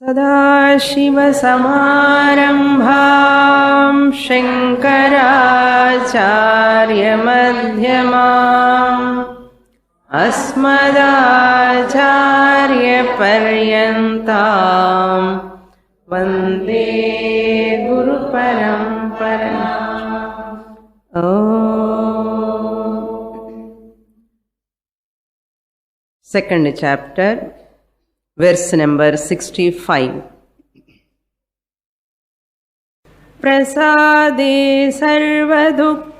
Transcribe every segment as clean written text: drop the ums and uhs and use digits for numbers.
सदाशिवसमारम्भां शङ्कराचार्यमध्यमाम् अस्मदाचार्यपर्यन्तां वन्दे गुरुपरम्पराम्। Second chapter, verse number 65. प्रसादे सर्वदुःखानां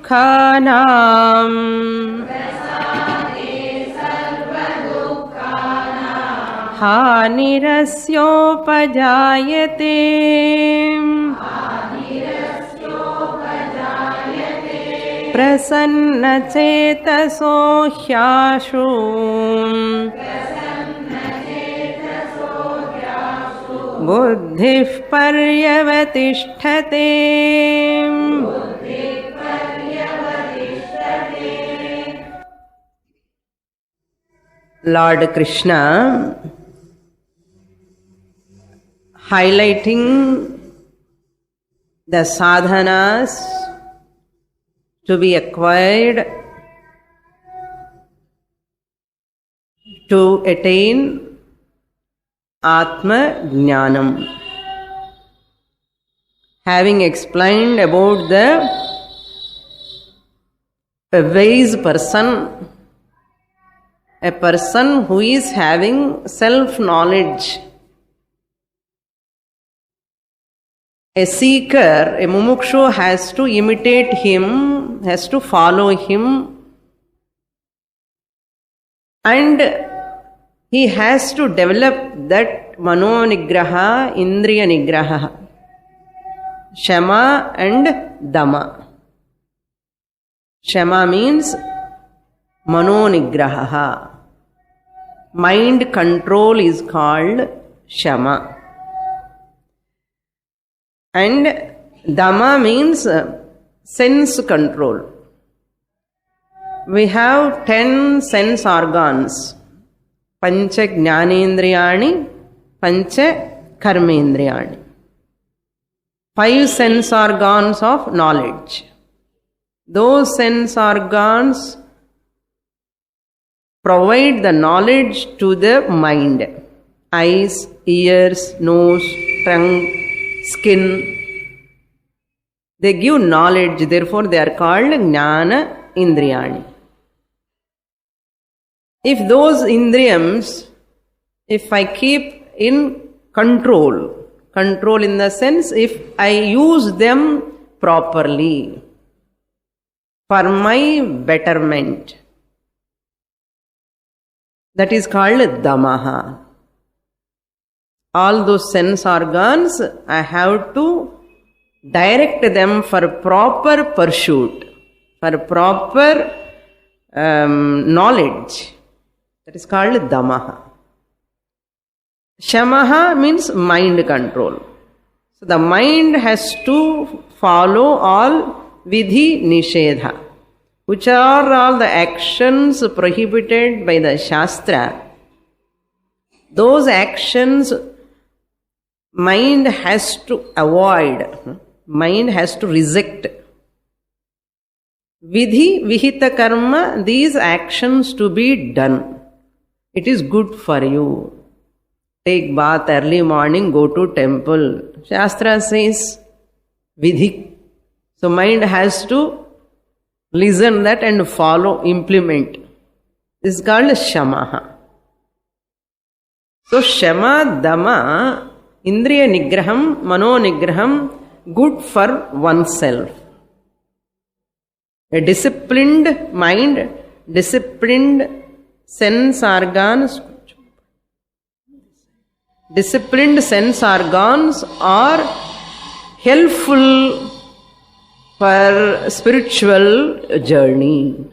हानिरस्योपजायते प्रसन्नचेतसो ह्याशु बुद्धिः पर्यवतिष्ठते। Lord Krishna highlighting the sadhanas to be acquired to attain Atma Jnanam. Having explained about a wise person, a person who is having self-knowledge, a seeker, a mumukshu has to imitate him, has to follow him, and he has to develop that mano nigraha, indriya nigraha, shama and dama. Shama means mano nigraha. Mind control is called shama. And dama means sense control. We have 10 sense organs. Pancha Jnanendriyani, Pancha Karmendriyani. 5 sense organs of knowledge. Those sense organs provide the knowledge to the mind. Eyes, ears, nose, tongue, skin. They give knowledge, therefore they are called Jnana Indriyani. If those indriyams, if I keep in control in the sense if I use them properly for my betterment, that is called damaha. All those sense organs, I have to direct them for proper pursuit, for proper knowledge. That is called damaha. Shamaha means mind control. So the mind has to follow all vidhi nishedha, which are all the actions prohibited by the Shastra. Those actions mind has to avoid, mind has to reject. Vidhi, vihita karma, these actions to be done. It is good for you. Take bath early morning, go to temple. Shastra says vidhi. So mind has to listen that and follow, implement. This is called shamaha. So shama, dama, indriya nigraham, mano nigraham, good for oneself. A disciplined mind, disciplined sense organs, disciplined sense organs are helpful for spiritual journey.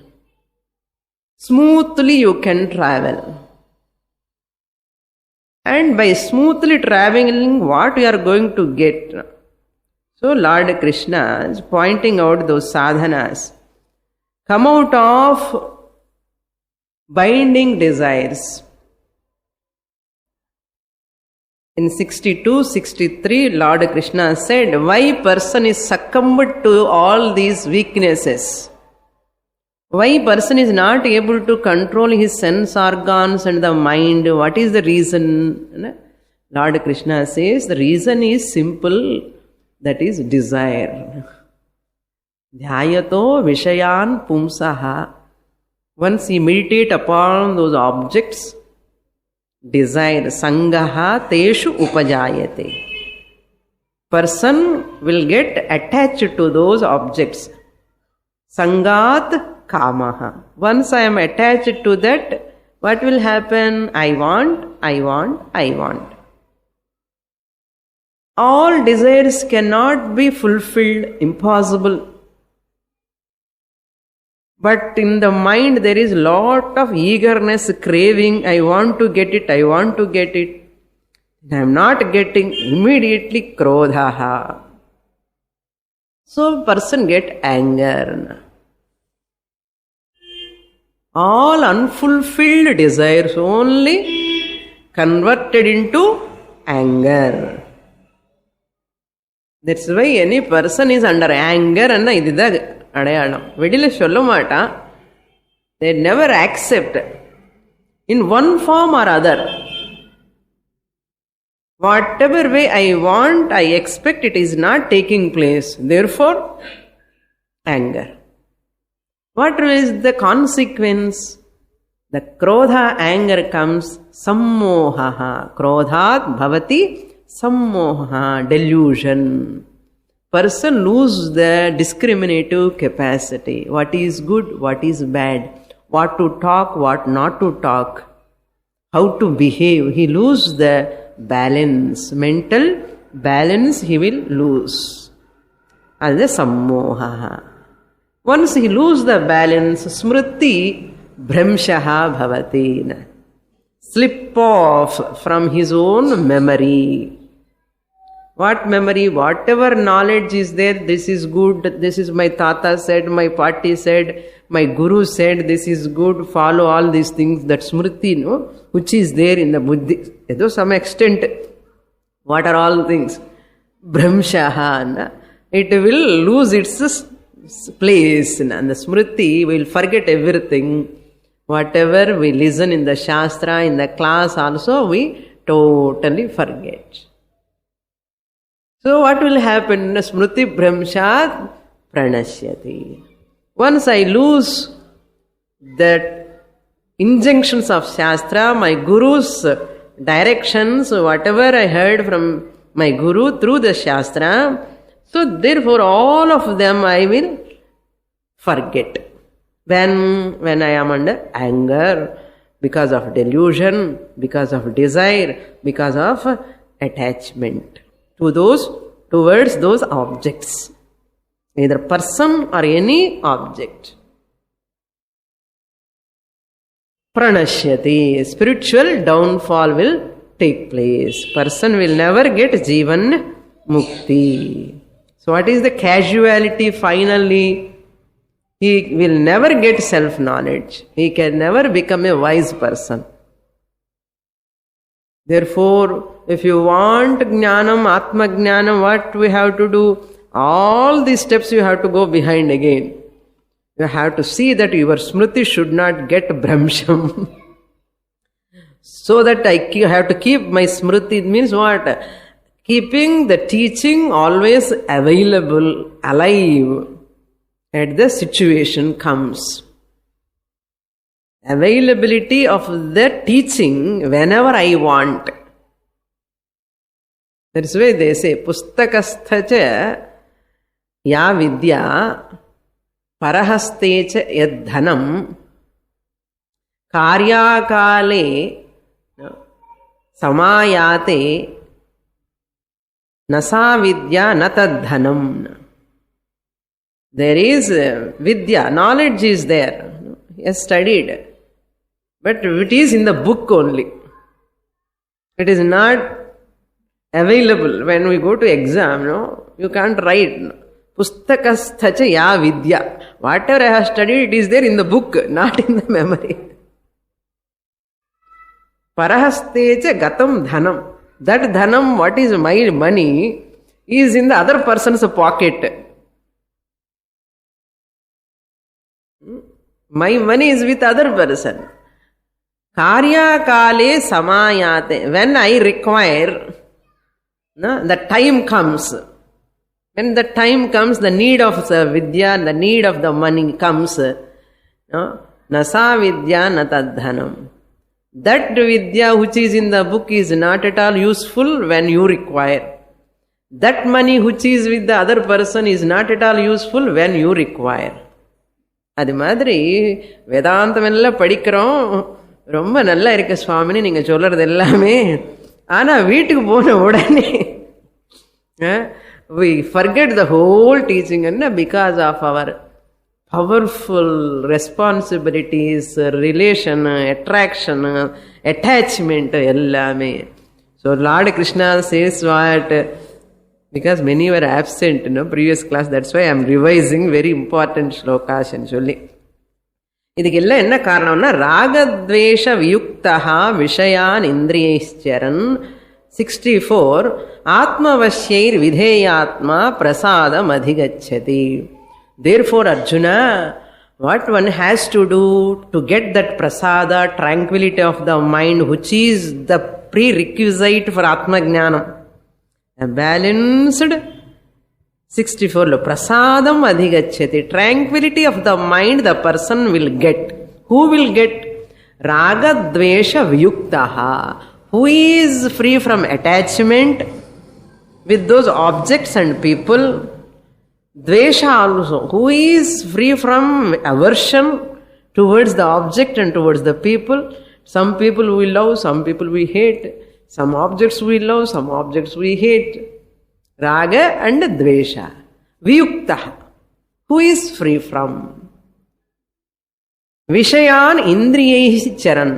Smoothly you can travel. And by smoothly traveling, what we are going to get? So Lord Krishna is pointing out those sadhanas. Come out of binding desires. In 62-63, Lord Krishna said, why person is succumbed to all these weaknesses? Why person is not able to control his sense organs and the mind? What is the reason? Lord Krishna says, the reason is simple, that is desire. Dhyayato vishayan pumsaha. Once he meditate upon those objects, desire, sangaha teshu upajayate. Person will get attached to those objects. Sangat kamaha. Once I am attached to that, what will happen? I want. All desires cannot be fulfilled, impossible. But in the mind there is lot of eagerness, craving, I want to get it. I am not getting, immediately krodhaha. So person get anger. All unfulfilled desires only converted into anger. That's why any person is under anger and idida adayadam. Vedile sollamata. They never accept in one form or other. Whatever way I want, I expect it is not taking place. Therefore, anger. What is the consequence? The krodha anger comes sammohaha. Krodhat bhavati sammoha, delusion. Person loses the discriminative capacity. What is good, what is bad. What to talk, what not to talk. How to behave. He loses the balance. Mental balance he will lose. As the sammoha. Once he loses the balance, smriti bhramshaha bhavati. Slip off from his own memory. What memory? Whatever knowledge is there, this is good, this is my tata said, my party said, my guru said, this is good, follow all these things, that smriti, no, which is there in the buddhi. To some extent, what are all things? Bhramshaha. It will lose its place, and the smriti will forget everything. Whatever we listen in the shastra, in the class also, we totally forget. So what will happen? Smriti bhramshat pranashyati. Once I lose that injunctions of shastra, my guru's directions, whatever I heard from my guru through the shastra, so therefore all of them I will forget. When I am under anger, because of delusion, because of desire, because of attachment to towards those objects, either person or any object. Pranashyati, spiritual downfall will take place. Person will never get Jivan Mukti. So what is the casualty finally? He will never get self-knowledge. He can never become a wise person. Therefore, if you want jnanam, atma jnanam, what we have to do? All these steps you have to go behind again. You have to see that your smriti should not get bhramsham. So that I have to keep my smriti. It means what? Keeping the teaching always available, alive. At the situation comes. Availability of the teaching whenever I want. That's why they say, pustakasthacha ya vidya parahastecha yad dhanam karyakale samayate nasa vidya natad dhanam. There is vidya, knowledge is there. He has studied. But it is in the book only. It is not available. When we go to exam, no, you can't write. Pustakasthacha ya vidya. Whatever I have studied, it is there in the book, not in the memory. Parahastecha gatam dhanam. That dhanam, what is my money, is in the other person's pocket. My money is with other person. Karya kale samayate. When I require, the time comes. When the time comes, the need of the vidya, the need of the money comes. Nasa vidya na tadhanam. That vidya which is in the book is not at all useful when you require. That money which is with the other person is not at all useful when you require. அது மாதிரி வேதாந்தம் எல்லாம் படிக்கிறோம், ரொம்ப நல்லா இருக்கு சுவாமின்னு நீங்க சொல்றது எல்லாமே. ஆனா வீட்டுக்கு போன உடனே we forget the whole teaching because of our powerful responsibilities, relation, attraction, attachment எல்லாமே. So Lord Krishna says what? Because many were absent in previous class, that's why I am revising very important shlokas and சொல்லி. இதுக்கு எல்லாம் என்ன காரணம்னா ராகத்வேஷ வியுக்தஹ விஷயான் இந்திரியைஸ்சரன் 64 ஆத்மவஷ்யைர் விதேயாத்மா பிரசாதம் அதிகச்சதி. Therefore Arjuna, what one has to do to get that prasada, tranquility of the mind, which is the prerequisite for Atma Jnanam. A balanced 64 lo prasadam adhigachyati, tranquility of the mind the person will get. Who will get? Raga dvesha vyuktaha, who is free from attachment with those objects and people. Dvesha also, who is free from aversion towards the object and towards the people. Some people we love, some people we hate. Some objects we love, some objects we hate. Raga and dvesha. Viyukta. Who is free from? Vishayan indriyaihi charan.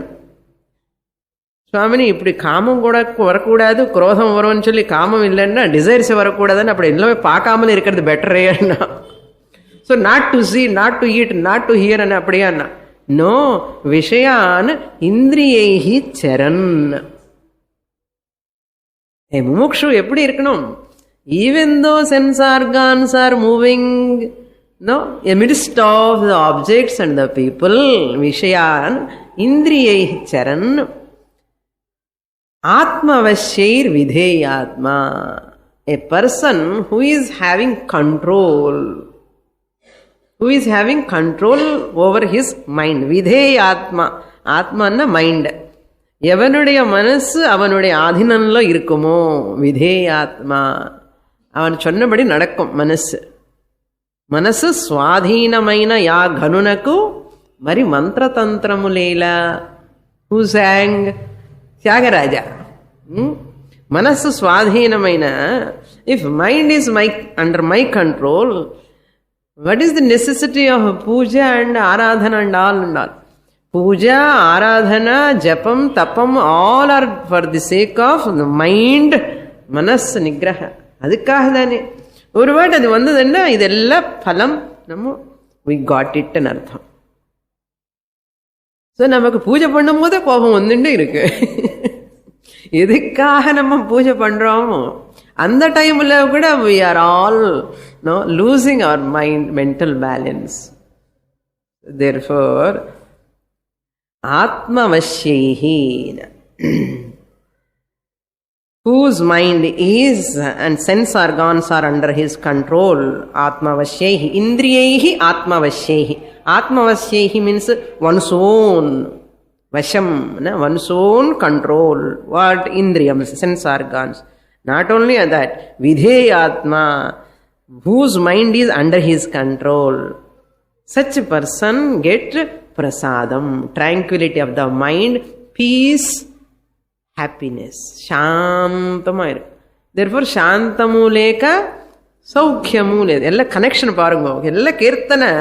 சுவாமினி இப்படி காமம் கூட வரக்கூடாது, குரோதம் வரும்னு சொல்லி காமம் இல்லைன்னா desires வரக்கூடாதுன்னு அப்படி எல்லாமே பார்க்காமலே இருக்கிறது பெட்டரேன்னா. So not to see, not to eat, not to hear அண்ணா அப்படியாண்ணா. நோ, விஷயான் இந்திரியைஹி சரன். முமுக்ஷு எப்படி இருக்கணும்? Even though sense organs are moving, amidst of the objects and the people, Vishayan, Indriyai Charan, Atmavashyair Vidheyatma, a person who is having control over his mind. Vidheyatma, Atma na mind. எவனுடைய மனசு அவனுடைய ஆதீனம்ல இருக்குமோ, விதேயாத்மா, அவன் சொன்னபடி நடக்கும் மனசு. మనసు స్వాధీనమైన yeah ఘనునకు మరి మంత్రతంత్రములేలా. Who song? త్యాగరాజ. మనస్సు స్వాధీనమైన, if mind is under my control, what is the necessity of puja and aradhana and all? Puja, aradhana, japam, tapam, all are for the sake of the mind, manas, nigraha. அதுக்காக தானே. ஒரு வாட்டி அது வந்ததுன்னா இதெல்லாம் பலம், நம்ம we got it ன்னு அர்த்தம். ஸோ நமக்கு பூஜை பண்ணும் போதே கோபம் வந்துட்டு இருக்கு. எதுக்காக நம்ம பூஜை பண்றோமோ அந்த டைம்ல கூட we are all losing our mind, mental balance. Therefore atmavashyehi, whose mind is and sense organs are under his control, atmavashyehi, indriyehi atmavashyehi. Atmavashyehi means one's own vasham, one's own control. What? Indriyams, sense organs. Not only that, vidheyatma, whose mind is under his control. Such a person get prasadam, tranquility of the mind, peace, happiness. சாந்தமா இருக்கு. Therefore சாந்தமு லேக சௌக்கியமு லேது. எல்லா connection பாருங்க, எல்லா கீர்த்தனை,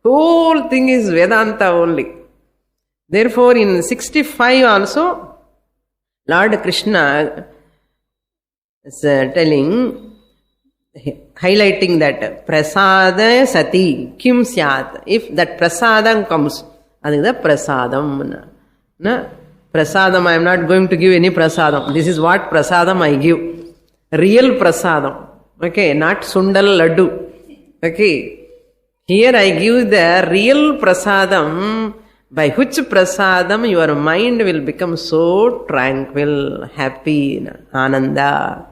whole thing is Vedanta only. Therefore in 65 also Lord Krishna is telling, highlighting that prasada sati kim syat. If that prasadam comes, adukku prasadam na Prasadam, I am not going to give any prasadam. This is what prasadam I give. Real prasadam. Okay, not sundal laddu. Okay. Here I give the real prasadam, by which prasadam your mind will become so tranquil, happy, ananda.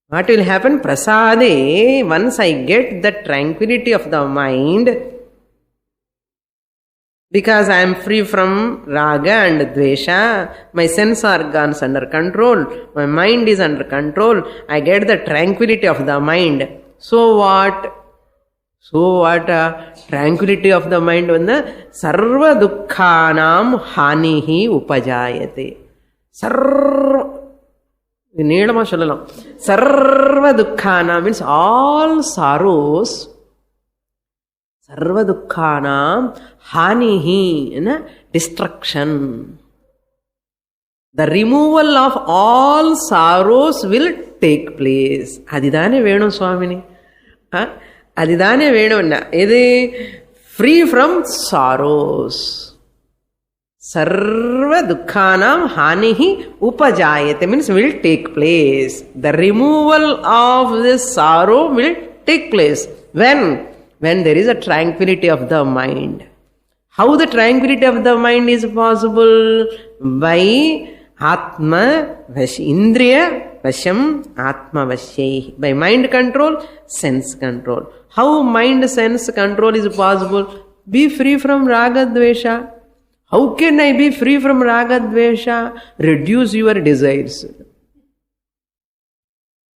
What will happen? Prasade, once I get the tranquility of the mind, because I am free from raga and dvesha, my sense organs under control, my mind is under control, I get the tranquility of the mind. So what? Tranquility of the mind vanna sarva dukkhanam hanihi upajayate. Needama sollalam. Sarva dukkhana means all sorrows. Sarva dukkhanam hanihi, destruction. The removal of all sorrows will take place. Adidane Venu Swamini. Adidane Venuna. Idi free from sorrows. Sarva dukkhanam hanihi upajayate means will take place. The removal of this sorrow will take place. When? When there is a tranquility of the mind. How the tranquility of the mind is possible? By Atma Vashi, Indriya Vasham Atma Vashyehi. By mind control, sense control. How mind sense control is possible? Be free from raga dvesha. How can I be free from raga dvesha? Reduce your desires.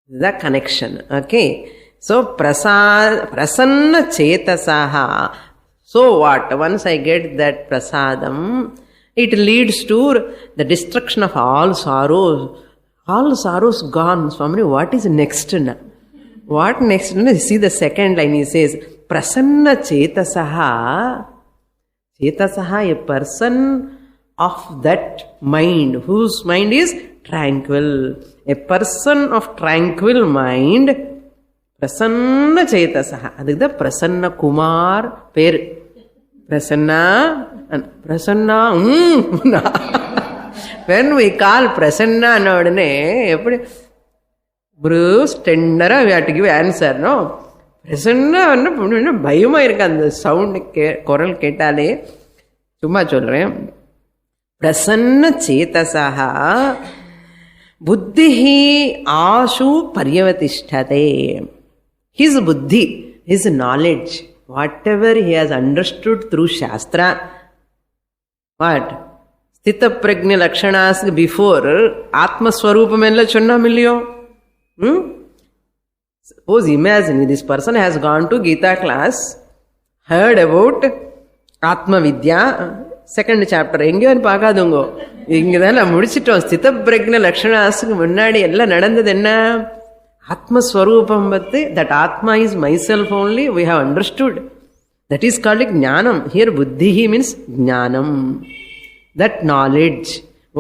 The connection. Okay. So prasanna chetasaha. So what? Once I get that prasadam, it leads to the destruction of all sorrows. All sorrows gone. Swami, what is next? What next? See the second line, he says, prasanna chetasaha. Chetasaha, a person of that mind, whose mind is tranquil. A person of tranquil mind, prasanna chetasaha. That's the Prasanna Kumar per. Prasanna and Prasanna. When we call Prasanna nodane, Bruce, tender, we have to give answer, no? Prasanna, பயமா இருக்கு அந்த sound குரல் கேட்டாலே சும்மா சொல்றேன். Prasanna சேதசஹ புத்திஹி Ashu பர்யவதிஷ்டதே. His buddhi, his knowledge, whatever he has understood through Shastra, what? Sthita prajna lakshanas before Atma Swarupam ella chonna milliyo. Suppose imagine this person has gone to Gita class, heard about Atma Vidya, second chapter. எங்கேயும் பார்க்காதுங்கோ, இங்கதான் நான் முடிச்சிட்டோம். ஸ்தித பிரக்ன லக்ஷணாஸுக்கு முன்னாடி எல்லாம் நடந்தது என்ன? ஆத்மஸ்வரூபம் பத்தி, that Atma is myself only, we have understood. That is called jnanam. Here buddhihi means jnanam. That knowledge,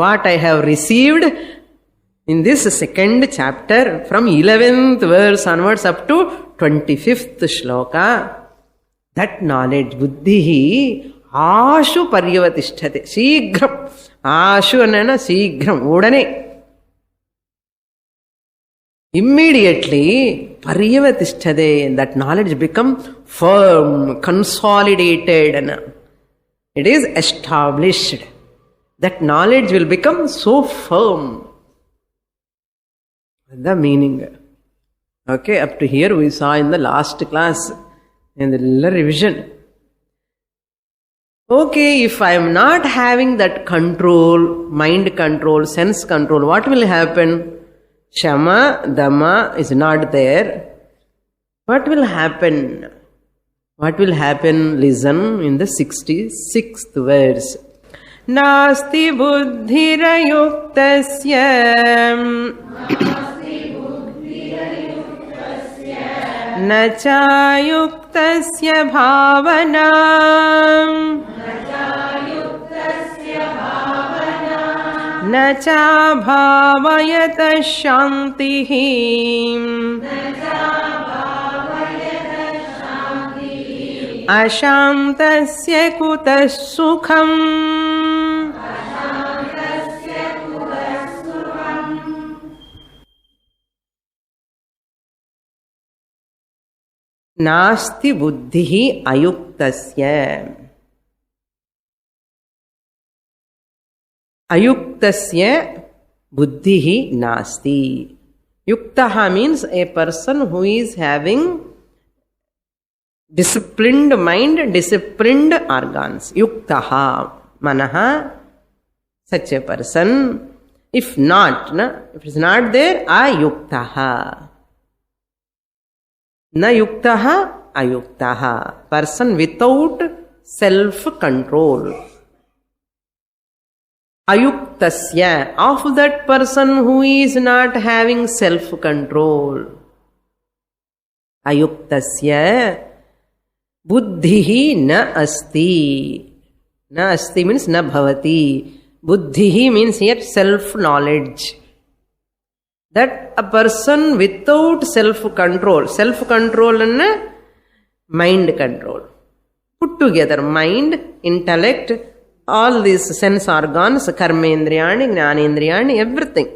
what I have received in this second chapter, from 11th verse onwards up to 25th shloka, that knowledge, buddhihi, ashu paryavatishthate. Sheeghram. Ashu anna sheeghram. Udane. Immediately, paryavatishthate. That knowledge become firm, consolidated. It is established. That knowledge will become so firm. The meaning. Okay, up to here we saw in the last class, in the revision. Okay, if I am not having that control, mind control, sense control, what will happen? Shama, Dhamma is not there. What will happen? What will happen? Listen in the 66th verse. Nasti buddhirayuktasya nachayuktasya bhavana nacha bhavayata shantihi ashantasya kutas sukham Nasti buddhihi ayuktasya. Ayuktasya buddhihi nasti. Yuktaha means a person who is having disciplined mind, disciplined organs. Yuktaha manaha, such a person. If not, if it's not there, ayuktaha. Na yuktaha, ayuktaha. Person without self-control. Ayuktasya, of that person who is not having self-control. Ayuktasya buddhihi na asti. Na asti means na bhavati. Buddhihi means here self-knowledge. That a person without self-control. Self-control and mind control. Put together mind, intellect, all these sense organs, karmendriyani, jnanendriyani, everything.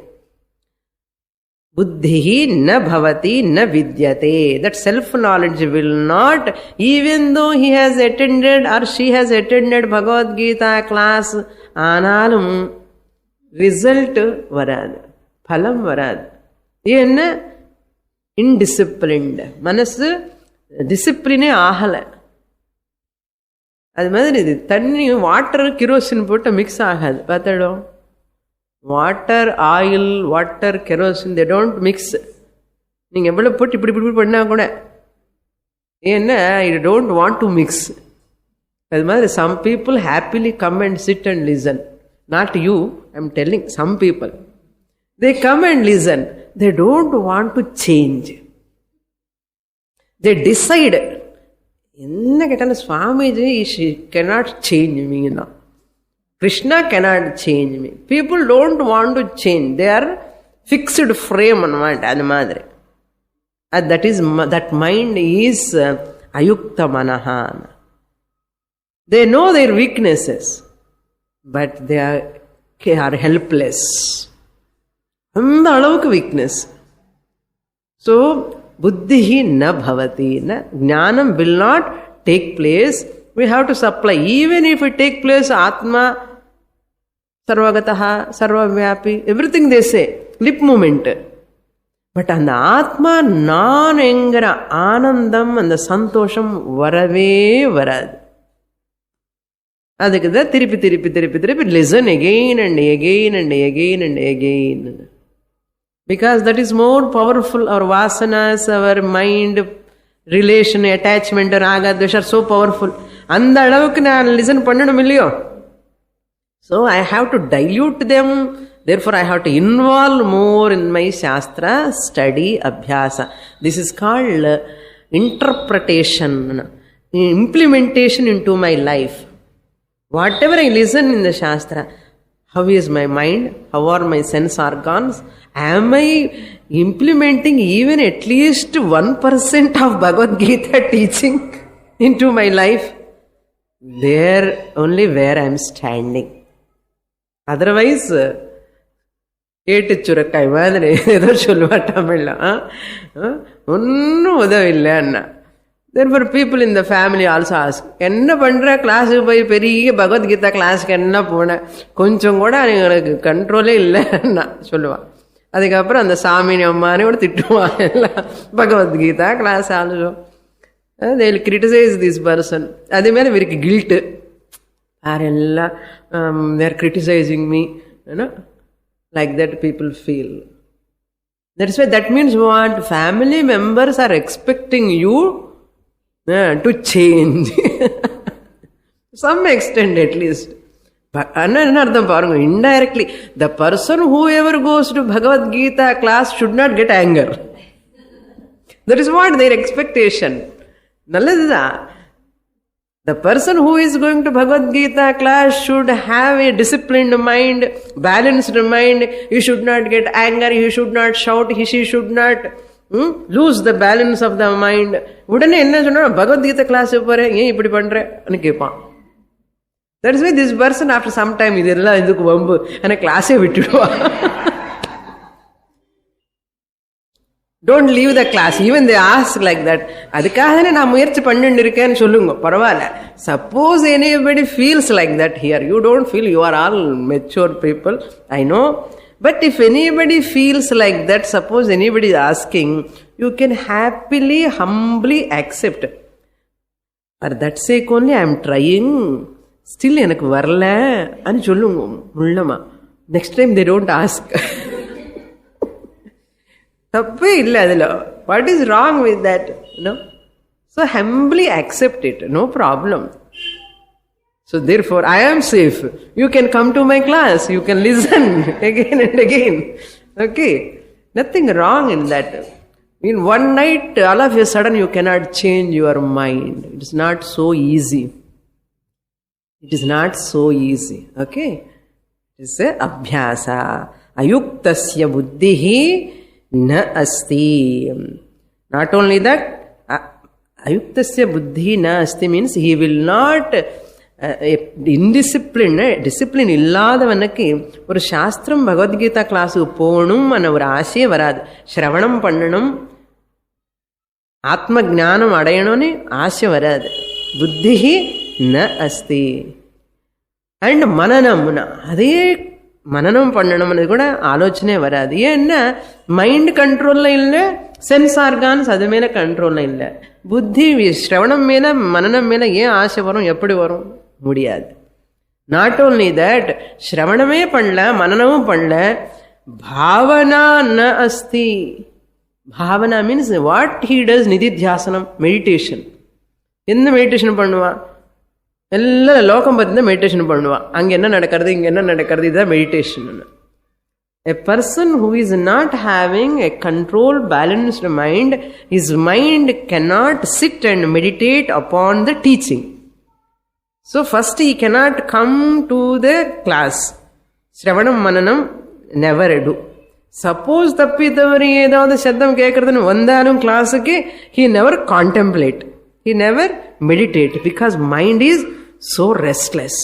Buddhihi na bhavati na vidyate. That self-knowledge will not, even though he has attended or she has attended Bhagavad Gita class, ஆனாலும் result வராது, பலம் வராது. ஏன்னா இன்டிசிப்ளின்டு, மனசு டிசிப்ளினே ஆகலை. அது மாதிரி இது தண்ணி, வாட்டர் கிரோசின் போட்டு மிக்ஸ் ஆகாது. பார்த்துடும், water oil, water kerosene they don't mix. நீங்கள் எவ்வளோ போட்டு இப்படி இப்படி பண்ணால் கூட, ஏன்னா I don't want to mix. அது மாதிரி some people happily come and sit and listen. Not you, I'm telling some people. They come and listen. They don't want to change. They decide. என்ன கேட்டாலும் Swamiji, she cannot change me. Krishna cannot change me. People don't want to change. They are fixed frame. அது மாதிரி. That mind is ayukta manaha. They know their weaknesses, but they are helpless. அந்த அளவுக்கு weakness. So, buddhihi na bhavati. Jnanam will not take place. We have to supply. Even if it take place, Atma, Sarvagataha, Sarvavyapi, everything they say, lip movement. But அந்த ஆத்மா நான் என்கிற ஆனந்தம், அந்த சந்தோஷம் வரவே வராது. அதுக்கு தான் திருப்பி திருப்பி திருப்பி திருப்பி listen again and again and again and again. Because that is more powerful. Our vasanas, our mind, relation, attachment, raga, dvesha are so powerful. அந்த அளவுக்கு நான் லிசன் பண்ணணும் இல்லையோ? So I have to dilute them. Therefore I have to involve more in my Shastra study, abhyasa. This is called interpretation, implementation into my life. Whatever I listen in the Shastra, how is my mind? How are my sense organs? Am I implementing even at least 1% of Bhagavad Gita teaching into my life? There only where I am standing. Otherwise, ஏட்டு சுரக்காய் மாதிரி ஏதோ சொல்லுவா தமிழ்ல, ஒன்றும் உதவில்லை அண்ணா. Therefore people in the family also ask, என்ன பண்ற, கிளாஸுக்கு போய் பெரிய பகவத்கீதா கிளாஸுக்கு என்ன போன, கொஞ்சம் கூட எங்களுக்கு கண்ட்ரோலே இல்லைன்னா சொல்லுவான். அதுக்கப்புறம் அந்த சாமினி அம்மானே கூட திட்டுவான் எல்லாம். Bhagavad Gita class also they will criticize this person. அதே மாதிரி இவருக்கு கில்ட்டு, யாரெல்லாம் they are criticizing me, like that people feel. That's why that means what? Family members are expecting you to change. Some extent at least. Another பாருங்க, indirectly the person whoever goes to Bhagavad Gita class should not get anger. That is what their expectation. நல்லதுதான். The person who is going to Bhagavad Gita class should have a disciplined mind, balanced mind. You should not get anger, you should not shout, she should not lose the balance of the mind. உடனே என்ன சொன்னா, Bhagavad Gita class போறேன், ஏன் இப்படி பண்றேன்னு கேட்பான். That is why this person after some time இதெல்லாம் இதுக்கு வம்பு, ஆனா கிளாஸே விட்டுடுவா. Don't leave the class. Even they ask like that. அதுக்காக நான் முயற்சி பண்ணிட்டு இருக்கேன்னு சொல்லுங்க, பரவாயில்ல. Suppose anybody feels like that here, you don't feel, you are all mature people, I know. But if anybody feels like that, suppose anybody is asking, you can happily, humbly accept. For that sake only I am trying. Still எனக்கு வரல అని சொல்லுங்க முள்ளமா. Next time they don't ask. தப்பே இல்லை அதில். What is wrong with that? No? So humbly accept it. No problem. So therefore, I am safe. You can come to my class. You can listen again and again. Okay? Nothing wrong in that. In one night, all of a sudden, you cannot change your mind. It is not so easy. It is not so easy. Okay? It is a abhyasa. Ayuktasya buddhihi na asti. Not only that, ayuktasya buddhi na asti means he will not discipline இல்லாதவனுக்கு ஒரு சாஸ்திரம் பகவத்கீதா கிளாஸுக்கு போகணும் அன ஒரு ஆசையே வராது. சிரவணம் பண்ணணும், ஆத்ம ஞானம் அடையணும்னு ஆசை வராது. புத்தி ந அஸ்தி. அண்ட் மனநம்னா அதே மனநம் பண்ணணும்னு கூட ஆலோசனை வராது. ஏன்னா மைண்ட் கண்ட்ரோல்ல இல்லை, சென்ஸ் ஆர்கான்ஸ் அது மேல கண்ட்ரோல்ல இல்லை. புத்தி சிரவணம் மேல மனநம் மேல ஏன் ஆசை வரும், எப்படி வரும்? முடியாது. நாட் ஓன்லி தட், சிரவணமே பண்ணல, மனநமும் பண்ணல, பாவனா ந அஸ்தி. Bhavana means what he does நிதித்தியாசனம், மெடிடேஷன். எந்த மெடிடேஷன் பண்ணுவான்? எல்லாம் லோகம் பற்றி தான் மெடிடேஷன் பண்ணுவான். அங்கே என்ன நடக்கிறது, இங்கே என்ன நடக்கிறது, இதுதான் meditation. A person who is not having a controlled, balanced mind, his mind cannot sit and meditate upon the teaching. So first he cannot come to the class. Shravanam Mananam never do. Suppose தப்பி தவறி ஏதாவது சத்தம் கேட்கறதுன்னு வந்தாலும் கிளாஸுக்கு he never contemplate, he never meditate, because mind is so restless,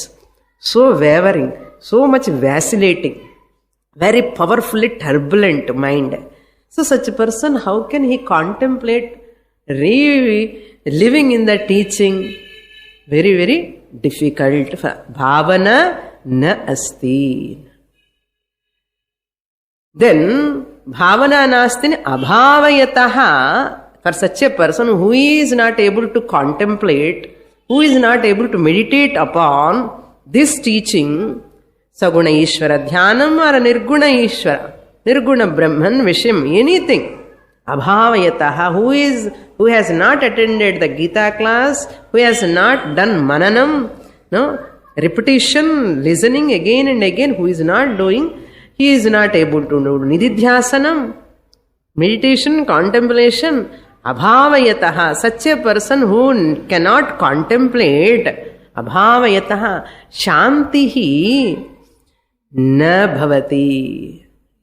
so wavering, so much vacillating, very powerfully turbulent mind. So such a person, how can he contemplate really living in the teaching? Very, very difficult. Bhavana na asti. Then bhavana nasti abhavayataha. For such a person who is not able to contemplate, who is not able to meditate upon this teaching, saguna ishvara dhyanam or nirguna ishvara, nirguna brahman vishim, anything, abhavayataha, who has not attended the Gita class, who has not done mananam, no repetition, listening again and again, who is not doing, he is not able to do nididhyasanam, meditation, contemplation. Abhavayataha, such a person who cannot contemplate, abhavayataha shantihi na bhavati.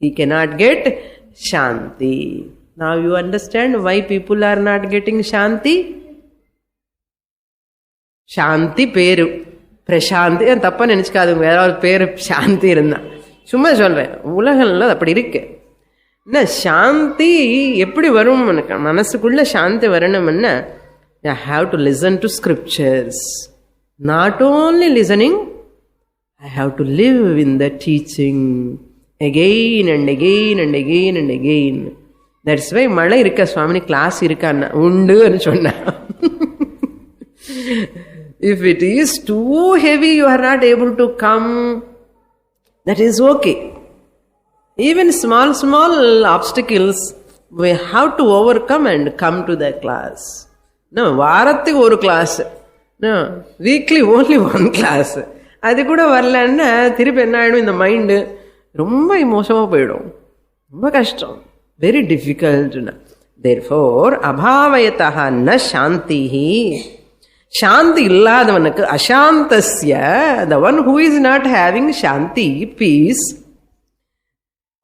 He cannot get shanti. Now you understand why people are not getting shanti? Shanti peru Prasanthi தப்பா நினைச்சுக்காதுங்க, வேற ஒரு பேரு சாந்தி இருந்தா. சும்மா சொல்றேன், உலகம்ல அப்படி இருக்கு. என்ன சாந்தி எப்படி வரும்? மனசுக்குள்ள சாந்தி வரணும்னா I have to listen to scriptures. Not only listening, I have to live in the teaching again and again and again and again. That's why மழை இருக்க சுவாமி கிளாஸ் இருக்கான்னா உண்டுன்னு சொன்ன. If it is too heavy, you are not able to come, that is okay. Even small obstacles we have to overcome and come to the class. No, வாரத்துக்கு ஒரு class, no, weekly only one class. அது கூட வரலன்னா திருப்பி என்ன ஆயிடும், இந்த mind ரொம்ப மோசமாக போயிடும், ரொம்ப கஷ்டம், very difficult. Therefore abhavayataha na shantihi. சாந்தி இல்லாதவனுக்கு அசாந்தஸ்ய, the one who is not having shanti, peace,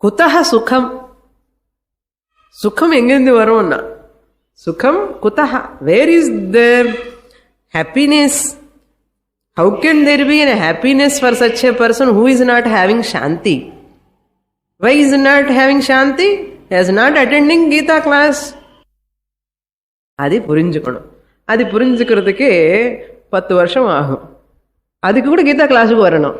குதஹ சுகம். சுகம் எங்கிருந்து வரும்னா, சுகம் குதஹ, where is there happiness? How can there be a happiness for such a person who is not having shanti? Why is not having shanti? He is not attending Gita class. அது புரிஞ்சுக்கணும். அது புரிஞ்சுக்கிறதுக்கு 10 வருஷம் ஆகும். அதுக்கு கூட கீதா கிளாஸுக்கு வரணும்.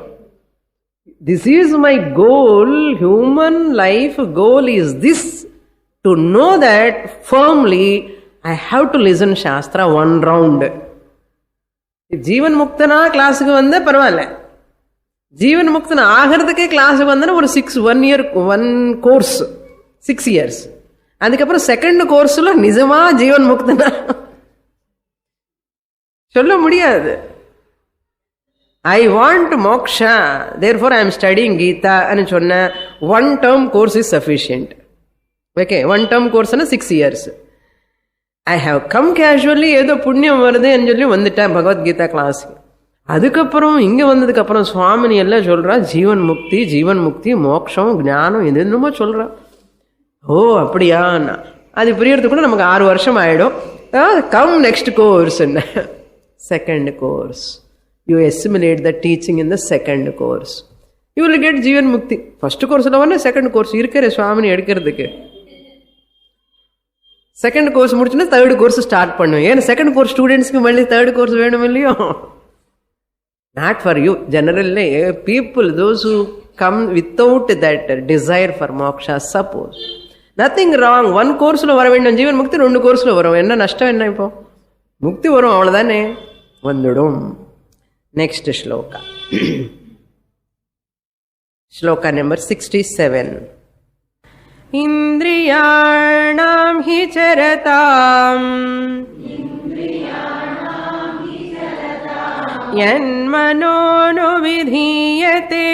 This is my goal, human life goal is this, to know that firmly I have to listen Shastra one round. ஜீவன் முக்தனா கிளாஸுக்கு வந்த பரவாயில்ல, ஜீவன் முக்தனா ஆகிறதுக்கே கிளாஸுக்கு வந்தா ஒரு 1 year 1 கோர்ஸ் 6 years. அதுக்கப்புறம் செகண்ட் கோர்ஸ்ல நிஜமா ஜீவன் முக்தனா சொல்ல முடியாது. I want moksha, therefore I am studying Gita and சொன்ன 1 term course is sufficient. Okay, 1 term course na 6 years. I have come casually, ஏதோ புண்ணியம் வருதுன்னு சொல்லி வந்துட்டேன் பகவத்கீதா கிளாஸ். அதுக்கப்புறம் இங்க வந்ததுக்கு அப்புறம் சுவாமினி எல்லாம் சொல்றா ஜீவன் முக்தி, ஜீவன் முக்தி, மோட்சம், ஞானம், இது என்னமோ சொல்றா. ஓ அப்படியா, அது புரியறதுக்கு கூட நமக்கு 6 வருஷம் ஆயிடும். Come next course. Second course, you assimilate the teaching in the second course, you will get Jivan Mukti. First course la vanna second course irukare swamini edukkiradhukku. Second course mudichina third course start pannu. Yen second course students ku malli third course venum illiyo? Not for you. Generally people, those who come without that desire for moksha, suppose nothing wrong, one course lo vara vendum Jivan Mukti, rendu course lo varum, enna nashtam enna ipo? Mukti varum avladane vandudum. Next shloka. Shloka number 67. Indriyanam hi charatam yan mano vidhiyate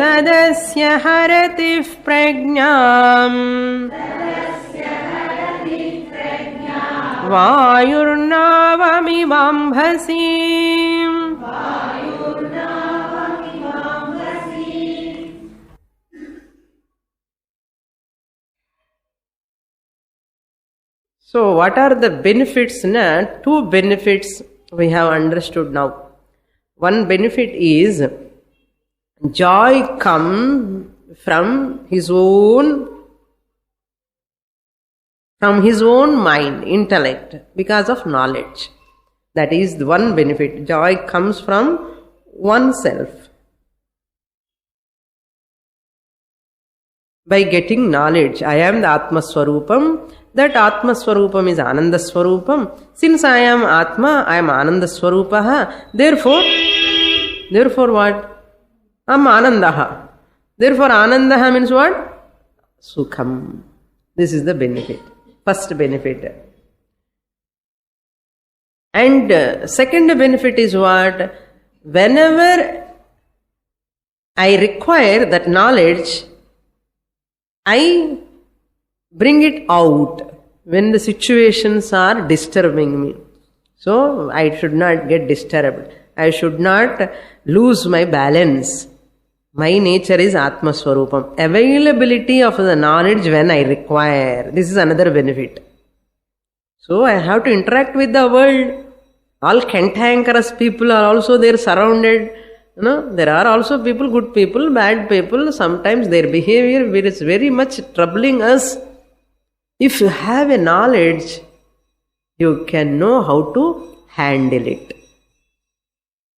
tadasya haratif prajnam Vayurnavamimambhasi. So what are the benefits? Two benefits we have understood now. One benefit is joy comes from his own mind, intellect, because of knowledge. That is the one benefit. Joy comes from oneself. By getting knowledge, I am the Atma Swarupam. That Atma Swarupam is Ananda Swarupam. Since I am Atma, I am Ananda Swarupaha. Therefore what? I am Anandaha. Therefore Anandaha means what? Sukham. This is the benefit. First benefit. And second benefit is what? Whenever I require that knowledge, I bring it out when the situations are disturbing me. So I should not get disturbed. I should not lose my balance. My nature is Atma Swarupam. Availability of the knowledge when I require. This is another benefit. So I have to interact with the world. All cantankerous people are also there surrounded. There are also people, good people, bad people. Sometimes their behavior is very much troubling us. If you have a knowledge, you can know how to handle it.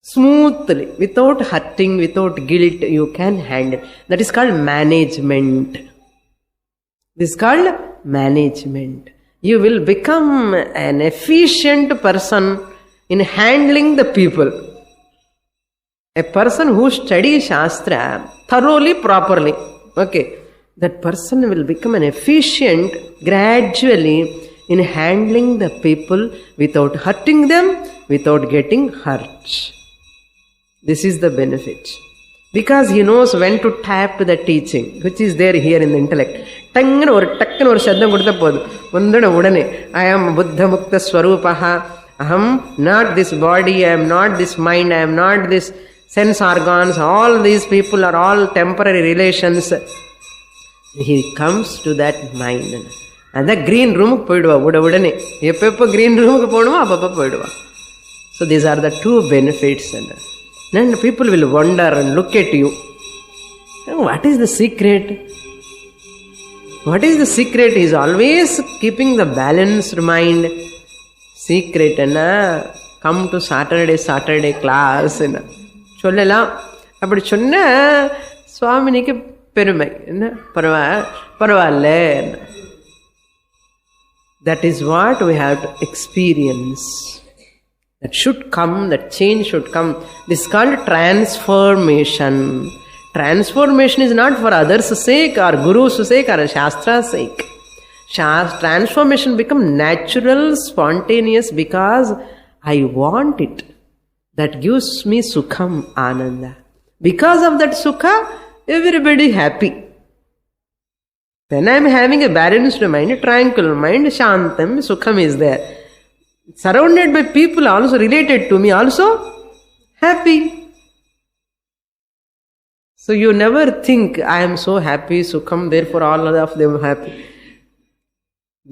Smoothly, without hurting, without guilt, you can handle. That is called management. This is called management. You will become an efficient person in handling the people. A person who studies Shastra thoroughly, properly, okay, that person will become an efficient gradually in handling the people without hurting them, without getting hurt. This is the benefit. Because he knows when to tap to the teaching, which is there here in the intellect. Takkanu or shaddam kodutha podu. Vandana udane, I am Buddha Mukta Swarupaha. I am not this body, I am not this mind, I am not this sense organs. All these people are all temporary relations. He comes to that mind. And the green room poiduva udane. Eppa green room ku ponuva appa poiduva. So these are the two benefits. And people will wonder and look at you. What is the secret? What is the secret? He is always keeping the balanced mind. Secret என்ன come to Saturday class என்ன சொல்லலாம். அப்படி சொன்ன சுவாமினிக்கு பெருமை என்ன பரவாயில்ல. That is what we have to experience. That should come, that change should come. This is called transformation. Transformation is not for others' sake or guru's sake or shastra's sake. Transformation becomes natural, spontaneous because I want it. That gives me sukham, ananda. Because of that sukha, everybody happy. When I am having a balanced mind, a tranquil mind, shantam, sukham is there. Surrounded by people also related to me, also happy. So you never think, I am so happy, sukham, therefore all of them happy.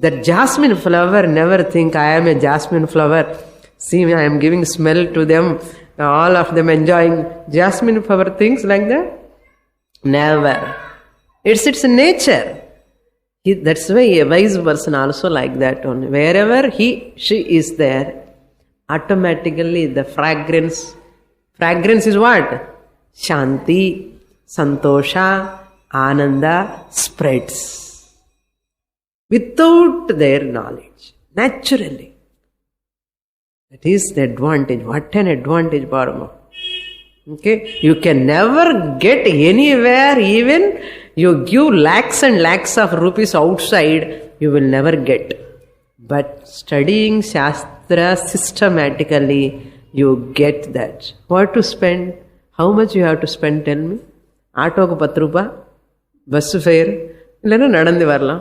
That jasmine flower, never think, I am a jasmine flower. See me, I am giving smell to them, all of them enjoying. Jasmine flower things like that? Never. It's its nature. That's why a wise person also like that only. Wherever she is there, automatically the fragrance is what? Shanti, Santosha, Ananda spreads. Without their knowledge. Naturally. That is the advantage. What an advantage, Bharama. Okay? You can never get anywhere, even you give lakhs and lakhs of rupees outside, you will never get. But studying Shastra systematically, you get that. What to spend? How much you have to spend, tell me? ஆட்டோக்கு 10 ரூபாய், bus fare, இல்லைன்னா நடந்து வரலாம்.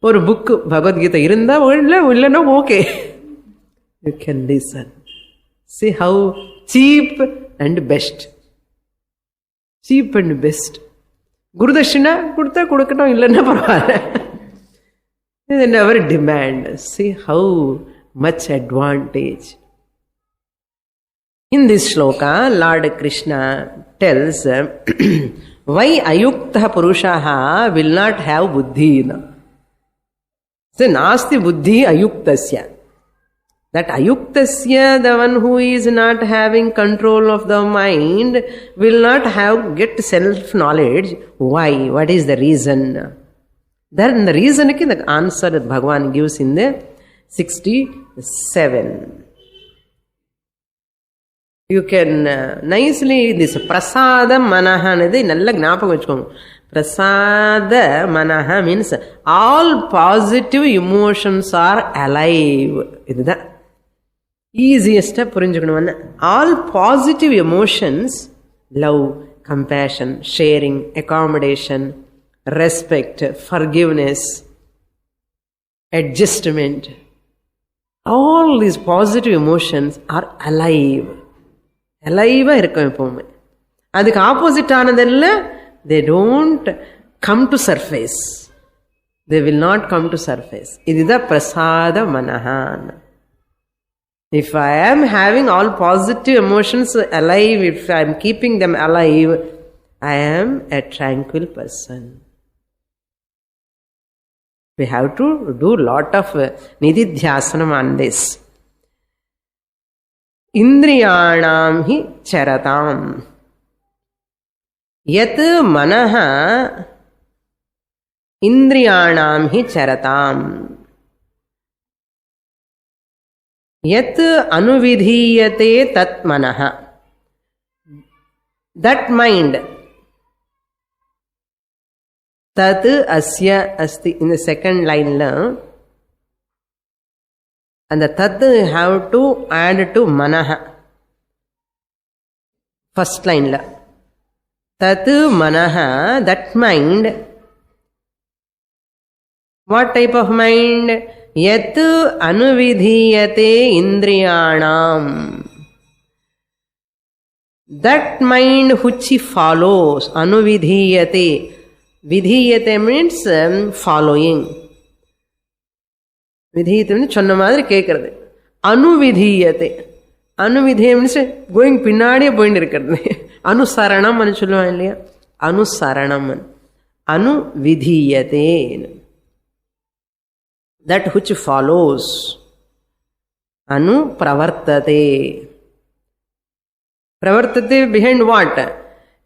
ஒரு book Bhagavad Gita இருந்தா இல்லைன்னா okay. You can listen. See how cheap and best. Cheap and best. குருதட்சிணா கொடுத்தா கொடுக்கட்டும், இல்லைன்னா பரவாயில்ல. They never demand. See how much advantage. In this shloka, Lord Krishna tells why ayukta purushaha will not have buddhi. So, nasti buddhi ayuktasya. That ayuktasya, the one who is not having control of the mind, will not get self-knowledge. Why? What is the reason? Then the reason, the answer that Bhagavan gives in the 67. You can nicely, this prasada manaha, nalla gnapakam vechukkonga. Prasada manaha means all positive emotions are alive. Idha easiest புரிஞ்சுக்கணும். All positive emotions, love, compassion, sharing, accommodation, respect, forgiveness, adjustment, all these positive emotions are alive. Alive இருக்கும் எப்பவுமே. அதுக்கு opposite ஆனதெல்லாம் they don't come to surface. They will not come to surface. இதுதான் பிரசாத மனஹான். If I am having all positive emotions alive, if I am keeping them alive, I am a tranquil person. We have to do lot of nididhyasanam on this. Indriyanam hi charatam. Yat manaha indriyanam hi charatam. Yat anuvidhiyate tat manaha. That mind. Tat asya asti. In the second line la, and the tat have to add to manaha. First line la. Tat manaha, that mind. What type of mind? Yat anuvidhiyate indriyanam. That mind which he follows. Anuvidhiyate. Vidhiyate means following. Vidhiyate means சொன்ன மாதிரி கேட்கறது. அனுவிதீயத்தை. அனுவிதேயம் means going பின்னாடியே போயிட்டு இருக்கிறது. அனுசரணம் சொல்லுவாங்க இல்லையா, Anusaranam. Anuvidhiyate. That which follows. Anu pravartate. Pravartate behind what?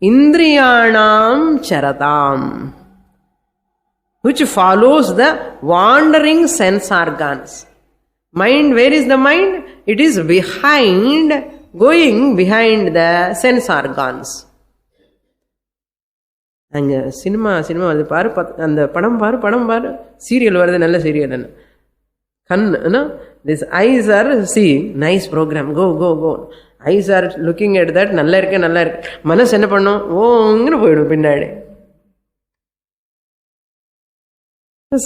Indriyanam charatam. Which follows the wandering sense organs. Mind, where is the mind? It is going behind the sense organs. அங்கே cinema அது பாரு, அந்த படம் பாரு, serial வருது, நல்ல serial என்ன கண், this eyes are seeing nice program, go eyes are looking at that, நல்லா இருக்கு. மனசு என்ன பண்ணும், ஓங்கன்னு போயிடும் பின்னாடி.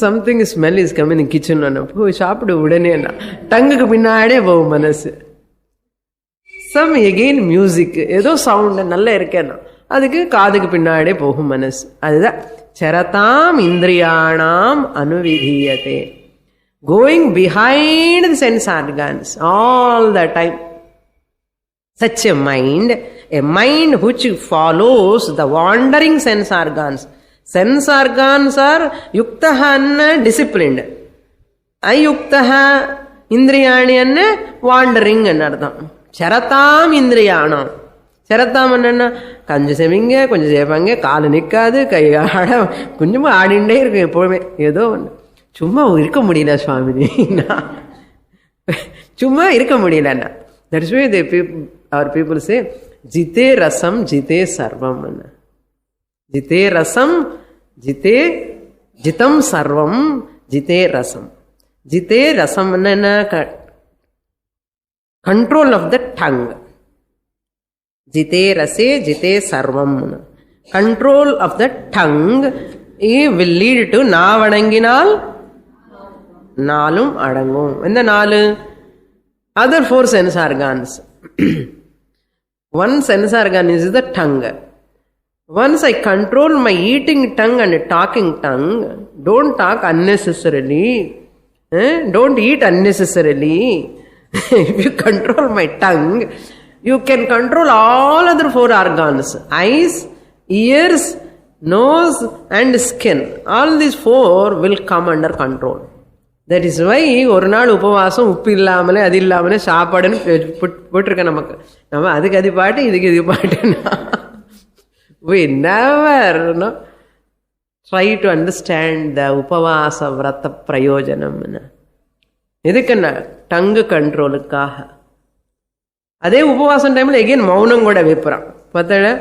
Something smell is coming in kitchen, போய் சாப்பிடு உடனே, டங்குக்கு பின்னாடியே போகும் மனசு. சம் எகெயின் மியூசிக், ஏதோ சவுண்ட் நல்லா இருக்கேன்னா அதுக்கு காதுக்கு பின்னாடியே போகும் மனசு. அதுதான் சரதாம் இந்திரியாணாம் அனுவிதீயதே, going behind the sense organs all the time. Such a mind which follows the wandering sense organs. Sense organs are yuktaha anna disciplined, ayuktaha indriyani anna wandering annardham. Charatam indriyanam. Charatam anna கொஞ்சம் செவிங்க, கொஞ்சம் சேப்பாங்க, காலு நிற்காது, கை ஆட கொஞ்சமா ஆடிண்டே இருக்கு எப்போவுமே. ஏதோ ஒன்று சும்மா இருக்க முடியல சுவாமினா, சும்மா இருக்க முடியலன்னா. That is why our people say, jite rasam jite sarvam. Jite rasam jitam sarvam jite rasam. Jite rasam na control of the tongue. Jite rase jite sarvam. Control of the tongue will lead to naavadanginaal naalum adangum. Endha naalu? Other 4 sense organs. One sense organ is the tongue. Once I control my eating tongue and talking tongue, don't talk unnecessarily, don't eat unnecessarily. If you control my tongue, you can control all other 4 organs. Eyes, ears, nose and skin. All these 4 will come under control. That is why ஒரு நாள் உபவாசம், உப்பு இல்லாமலே அது இல்லாமலே சாப்பாடுன்னு போட்டிருக்கேன் நமக்கு. நம்ம அதுக்கு அது பாட்டு, இதுக்கு இது பாட்டுன்னா we never try to understand the உபவாச விரத பிரயோஜனம். எதுக்குன்னா டங்கு கண்ட்ரோலுக்காக. அதே உபவாசம் டைம்ல எகெயின் மௌனம் கூட வைப்புறான். பார்த்தா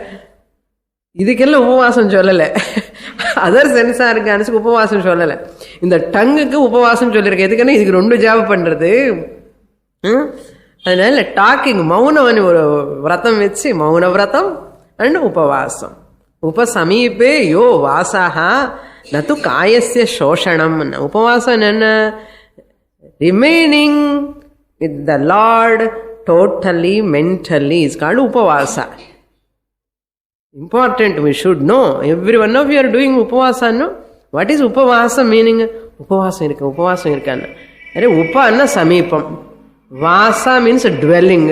இதுக்கெல்லாம் உபவாசம் சொல்லலை, அதர் சென்ஸ் ஆர்கான்ஸ்க்கு உபவாசம் சொல்லலை, இந்த டங்குக்கு உபவாசம் சொல்லியிருக்கேன். எதுக்குன்னா இதுக்கு 2 ஜாப் பண்றது. அதனால டாக்கிங், மௌனம் ஒரு விரதம் வச்சு, மௌன விரதம் அண்ட் உபவாசம். உபசமீபே யோ வாசாஹா நது காயஸ்ய சோஷணம். உபவாசம் என்ன? Remaining with the Lord totally mentally is called upavasa. Important, we should know. Every one of you are doing upavasa, no? What is upavasa meaning? Upavasa irukana. Upa anna samipam. Vasa means dwelling.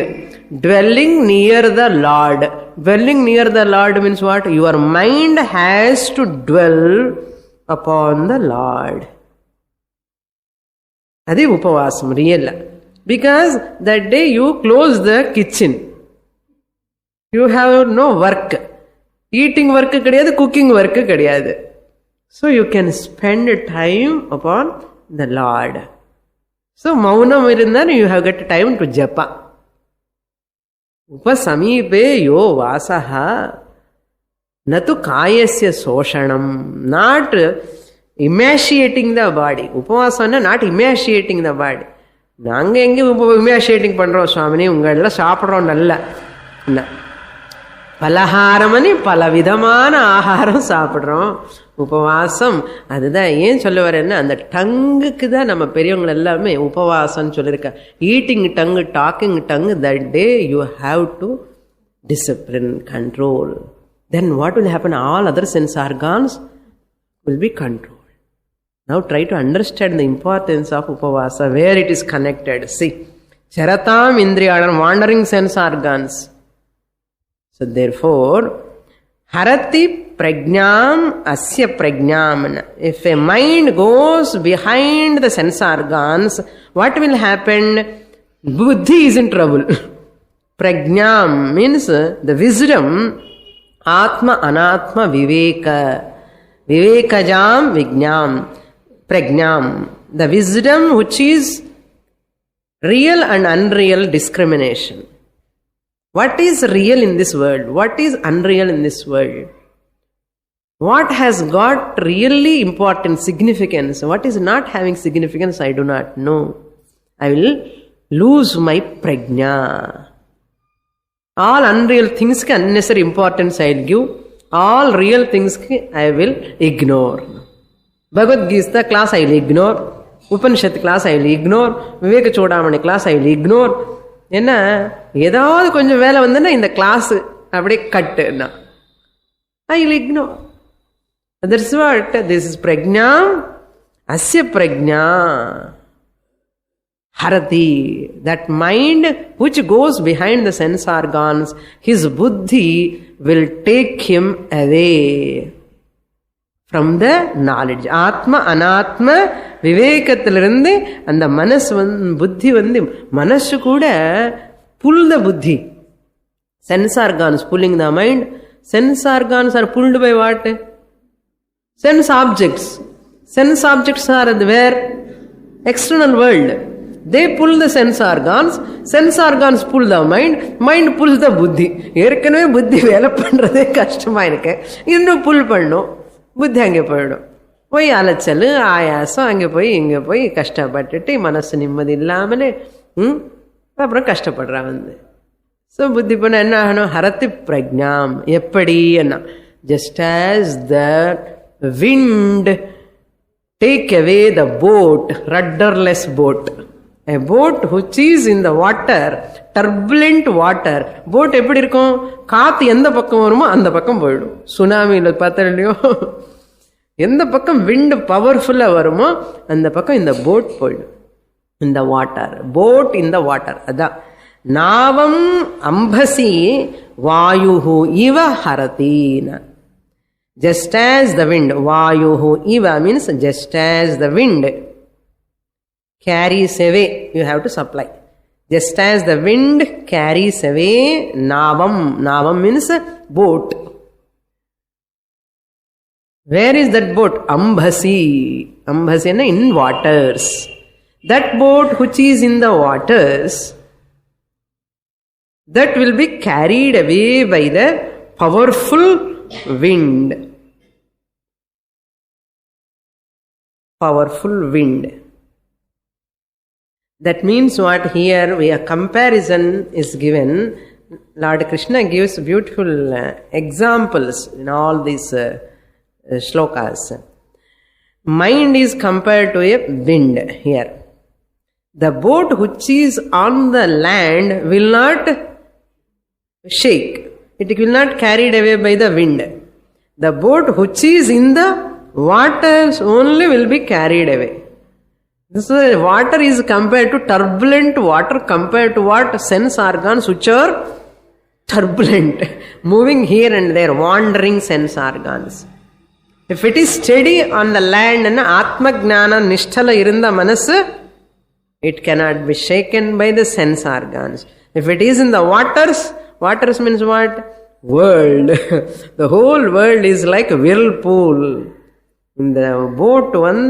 Dwelling near the Lord. Dwelling near the Lord means what? Your mind has to dwell upon the Lord. Adi upavasam real. Because that day you close the kitchen. You have no work. Eating work kadiyadu, cooking work kadiyadu. So you can spend time upon the Lord. So maunam irundha, you have got time to japa. Upasamipe yo vasaha natu kayasya soshanam. Not emaciating the body. Upavasana not emaciating the body. நாங்கள் எங்கே இமேஷியேட்டிங் பண்ணுறோம் சுவாமினி, உங்களெல்லாம் சாப்பிட்றோம் நல்லா இல்லை, பலகாரமணி பல விதமான ஆகாரம் சாப்பிட்றோம். உபவாசம் அதுதான். ஏன் சொல்ல வரேன்னா, அந்த டங்குக்கு தான் நம்ம பெரியவங்க எல்லாமே உபவாசம்னு சொல்லியிருக்க. Eating tongue, talking tongue, that day you have to discipline, control. Then what will happen? All other sense organs will be control. Now try to understand the importance of upavasa, where it is connected. See, charatam indriyanam, wandering sense organs. So therefore, Harati prajnam asya prajnam. If a mind goes behind the sense organs, what will happen? Buddhi is in trouble. Prajnam means the wisdom, atma, anatma, viveka. Vivekajam, vijnam, prajnam. The wisdom which is real and unreal discrimination. What is real in this world? What is unreal in this world? What has got really important significance? What is not having significance? I do not know. I will lose my prajna. All unreal things ki unnecessary importance I will give. All real things ki I will ignore. Bhagavad Gita class I will ignore. Upanishad class I will ignore. Viveka Chodamani class I will ignore. என்ன ஏதாவது கொஞ்சம் வேலை வந்துன்னா இந்த glass அப்படியே கட்டுன்னா I will ignore. That's what this is பிரக்ஞா அஸ்ய பிரக்ஞா ஹரதி. That mind which goes behind the sense organs, his buddhi will take him away from the knowledge. ஆத்ம அனாத்ம விவேகத்திலிருந்து அந்த மனசு புத்தி மனசு கூட pull the buddhi. Sense organs pulling the mind. Sense organs are pulled by what? Sense objects. Sense objects are where? External world. They pull the sense organs. Sense organs pull the mind. Mind pulls the buddhi. ஏற்கனவே புத்தி வேலை பண்றதே கஷ்டமா இருக்கு, இன்னும் புல் பண்ணும். புத்தி அங்கே போயிடும். போய் அலைச்சல் ஆயாசம், அங்கே போய் இங்கே போய் கஷ்டப்பட்டுட்டு மனசு நிம்மதி இல்லாமலே அப்புறம் கஷ்டப்படுறான் வந்து. ஸோ புத்தி பண்ண என்ன ஆகணும்? ஹரத்தி பிரஜ்ஞாம். எப்படி என்ன? Just as the wind take away the boat, rudderless boat. A boat which is in the water, turbulent water. Boat எப்படி இருக்கும்? காத்து எந்த பக்கம் வருமோ அந்த பக்கம் போயிடும். சுனாமியில் பார்த்தா இல்லையோ, எந்த பக்கம் விண்ட் பவர்ஃபுல்லா வருமோ அந்த பக்கம் இந்த போட் போயிடும். இந்த water, boat in the water. அதான் நாவம் அம்பசி வாயுஹு இவ ஹரதீன. Just as the wind, வாயுஹு இவ means just as the wind carries away, you have to supply. Just as the wind carries away navam. Navam means boat. Where is that boat? Ambhasi. Ambhasi in waters. That boat which is in the waters, that will be carried away by the powerful wind. Powerful wind. That means what? Here a comparison is given. Lord Krishna gives beautiful examples in all these shlokas. Mind is compared to a wind here. The boat which is on the land will not shake. It will not carried away by the wind. The boat which is in the waters only will be carried away. So water is compared to turbulent water, compared to what? Sense organs which are turbulent, moving here and there, wandering sense organs. If it is steady on the land and Atma Gnana Nishthala irunda manasu, it cannot be shaken by the sense organs. If it is in the waters, waters means what? World. The whole world is like a whirlpool. In the boat one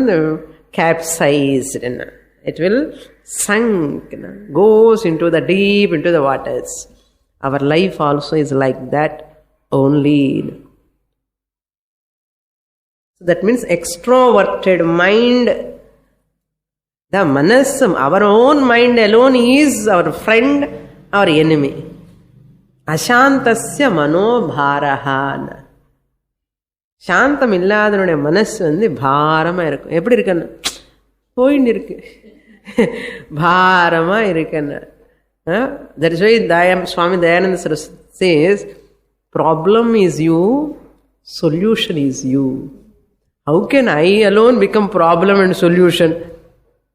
capsized, it will sink, goes into the deep, into the waters. Our life also is like that only. So that means extroverted mind, the manasam, our own mind alone is our friend or enemy. Ashantasya manobharahana. சாந்தம் இல்லாதனுடைய மனசு பாரமா இருக்கும். எப்படி இருக்குன்னு போயின்னு இருக்கு, பாரமா இருக்குன்னு. That is why Swami Dayananda Saraswati says, problem is you, solution is you. How can I alone become problem and solution?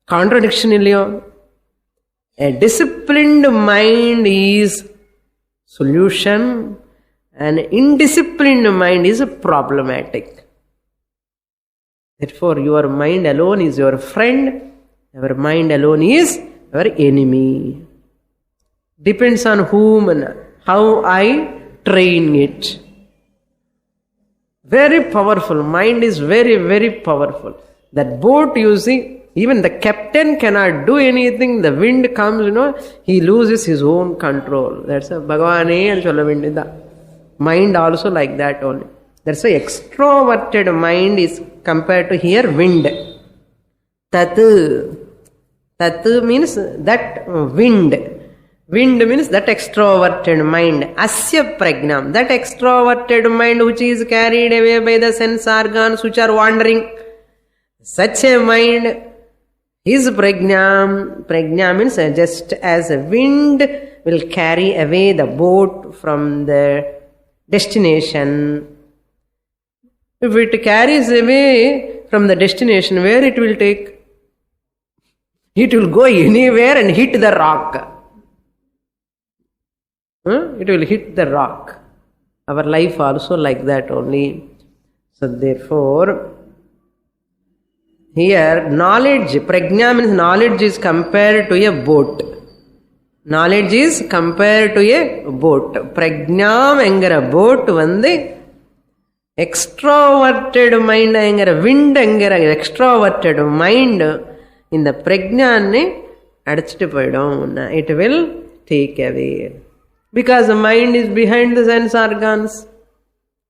Contradiction இல்லையோ? A disciplined mind is solution An indisciplined mind is problematic. Therefore, your mind alone is your friend, your mind alone is your enemy. Depends on whom and how I train it. Very powerful. Mind is very, very powerful. That boat, you see, even the captain cannot do anything. The wind comes, he loses his own control. That's a Bhagavane and Cholavindida. Mind also like that only. That's why extroverted mind is compared to here wind. Tatu. Tatu means that wind. Wind means that extroverted mind. Asya pragnam. That extroverted mind which is carried away by the sense organs which are wandering. Such a mind is pragnam. Pragnam means just as a wind will carry away the boat from the destination. If it carries away from the destination, where it will take? It will go anywhere and hit the rock. It will hit the rock. Our life also like that only. So therefore, here knowledge, prajna means knowledge is compared to a boat. Knowledge is compared to a boat. Prajnam engara boat vande extroverted mind engara wind engara extroverted mind in the prajna adichittu poidum. It will take away. Because the mind is behind the sense organs.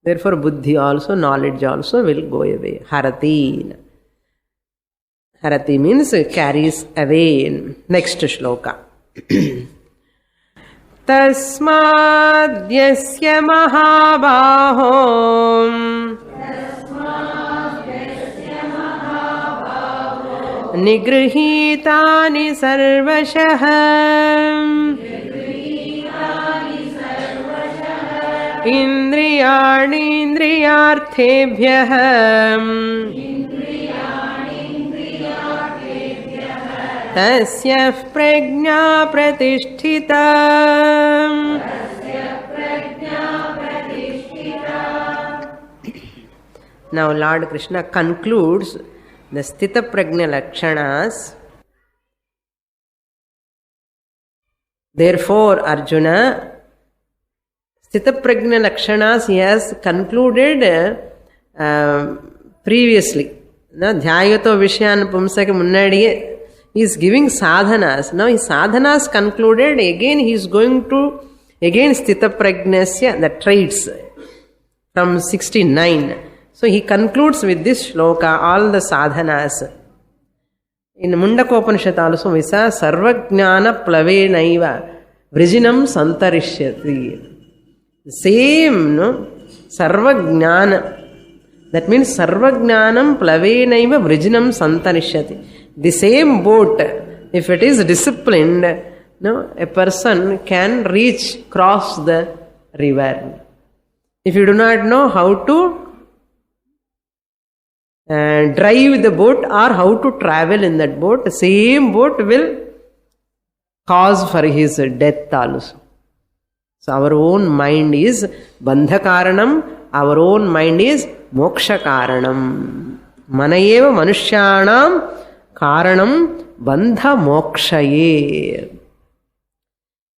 Therefore, buddhi also, knowledge also will go away. Harati. Harati means carries away. Next shloka. Tasmadyasya mahabaho nigrihitani sarvashah इंद्रियाणि इंद्रियार्थेभ्यः तस्य प्रज्ञा प्रतिष्ठिता. Now Lord Krishna concludes the Sthita Prajna Lakshanas. Therefore, Arjuna, Sthita Prajna Lakshanas he has concluded previously. Now, Dhyayato Vishyan Pumsaka Munnadiye, he is giving sadhanas. Now, his sadhanas concluded, again he is going to, again Sthita Prajnasya, the traits from 69. So, he concludes with this shloka, all the sadhanas. In Mundakopanishad also, we say, Sarvajnana Plavenaiva Vrijinam Santarishyati. Same, no? Sarvajnana. That means Sarvajnanam Plavenaiva Vrijinam Santarishyati. The same boat, if it is disciplined, no, a person can cross the river. If you do not know how to drive the boat or how to travel in that boat, the same boat will cause for his death also. So our own mind is bandha karanam, our own mind is moksha karanam. Manayeva manushyanam karanam bandha mokshaye.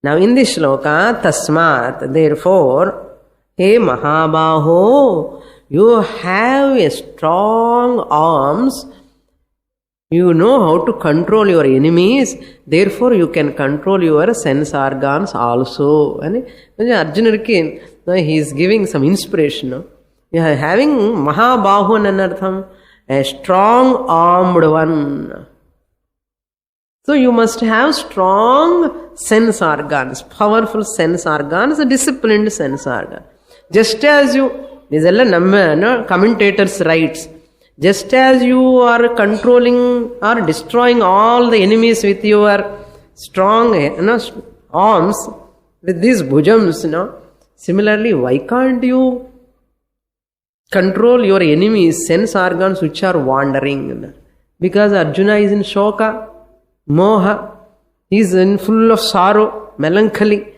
Now in this shloka, tasmat, therefore, hey Mahabaho, you have a strong arms. You know how to control your enemies. Therefore, you can control your sense organs also. And Arjuna, he is giving some inspiration. No? You are having Mahabahu Nanartham, a strong armed one. So you must have strong sense organs, powerful sense organs, a disciplined sense organ. Just as you, commentators writes, just as you are controlling or destroying all the enemies with your strong arms, with these bhujams, similarly, why can't you control your enemies, sense organs which are wandering? Because Arjuna is in shoka, moha, he is in full of sorrow, melancholy.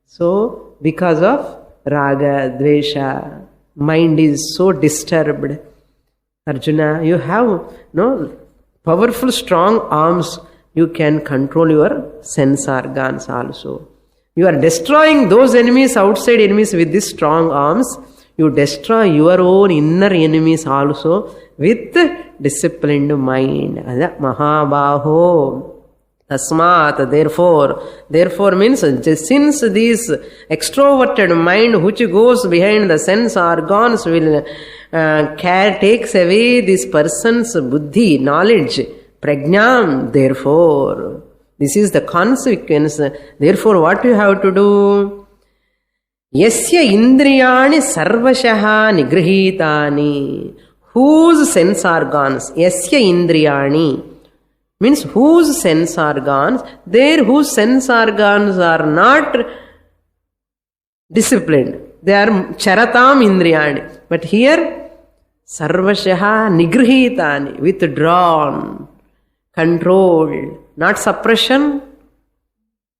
So, because of raga, dvesha. Mind is so disturbed. Arjuna, you have powerful, strong arms. You can control your sense organs also. You are destroying those enemies, outside enemies, with these strong arms. You destroy your own inner enemies also with disciplined mind. Mahabaho. Tasmat, therefore means since this extroverted mind which goes behind the sense organs will takes away this person's buddhi, knowledge, prajnam, therefore. This is the consequence. Therefore, what you have to do? Yasya indriyani sarvashaha nigrihitani. Whose sense organs? Yasya indriyani. Means whose sense organs? Whose sense organs are not disciplined. They are charatam indriyani. But here, sarvashaha nigrihitani. Withdrawn. Controlled. Not suppression,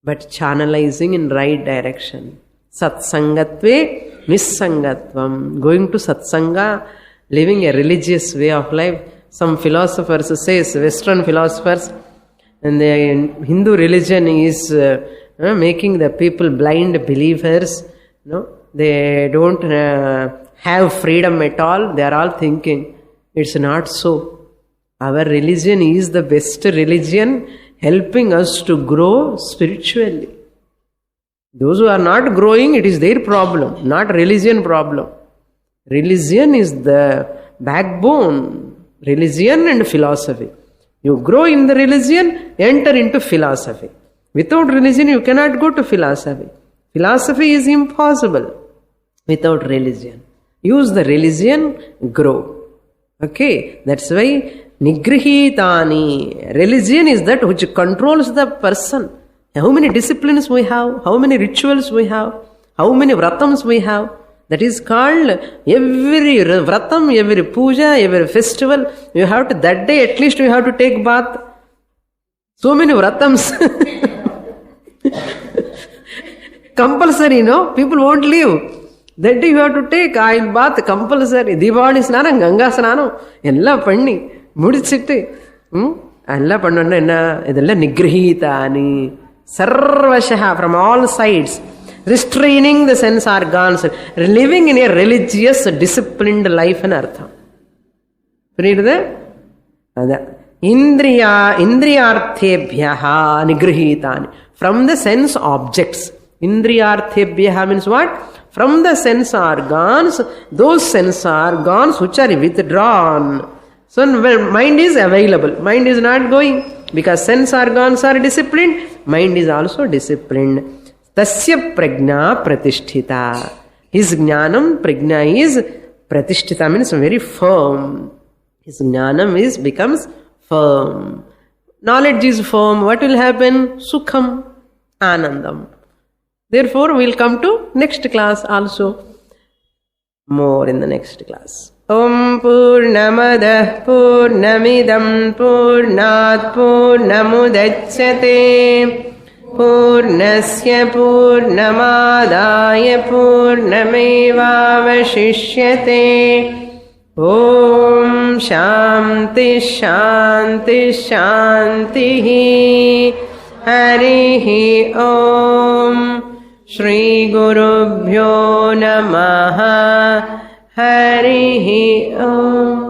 but channelizing in right direction. Satsangatve nissangatvam. Going to satsanga, living a religious way of life. Some philosophers says, Western philosophers, and the Hindu religion is making the people blind believers. They don't have freedom at all. They are all thinking it's not so. Our religion is the best religion, helping us to grow spiritually. Those who are not growing, it is their problem, not religion problem. Religion is the backbone. Religion and philosophy. You grow in the religion, enter into philosophy. Without religion, you cannot go to philosophy. Philosophy is impossible without religion. Use the religion, grow. Okay, that's why nigrihitani. Religion is that which controls the person. How many disciplines we have, how many rituals we have, how many vratams we have. That is called every vratam, every puja, every festival. You have to, that day at least you have to take bath. So many vratams. Compulsory, people won't leave. That day you have to take oil bath, compulsory. Diwali snanam, Ganga snanam, ella panni, mudichitte. Ella pannonna enna, idella nigrihitani. Sarvashaha, from all sides. Restraining the sense organs, living in a religious, disciplined life and artha. Read that? Indriyarthebhyaha nigrihitani. From the sense objects. Indriyarthebhyaha means what? From the sense organs, those sense organs which are withdrawn. So mind is available. Mind is not going. Because sense organs are disciplined, mind is also disciplined. Tasya prajna pratisthita. His jnanam, prajna is pratisthita, means very firm. His jnanam becomes firm. Knowledge is firm. What will happen? Sukham, anandam. Therefore, we will come to next class also. More in the next class. Om Purnamadah Purnamidam Purnat Purnamudachyate Purnasya Purnamadaya Purnamevavashishyate. Om Shanti Shanti Shanti. Harihi Om. Shri Gurubhyo Namaha. Harihi Om.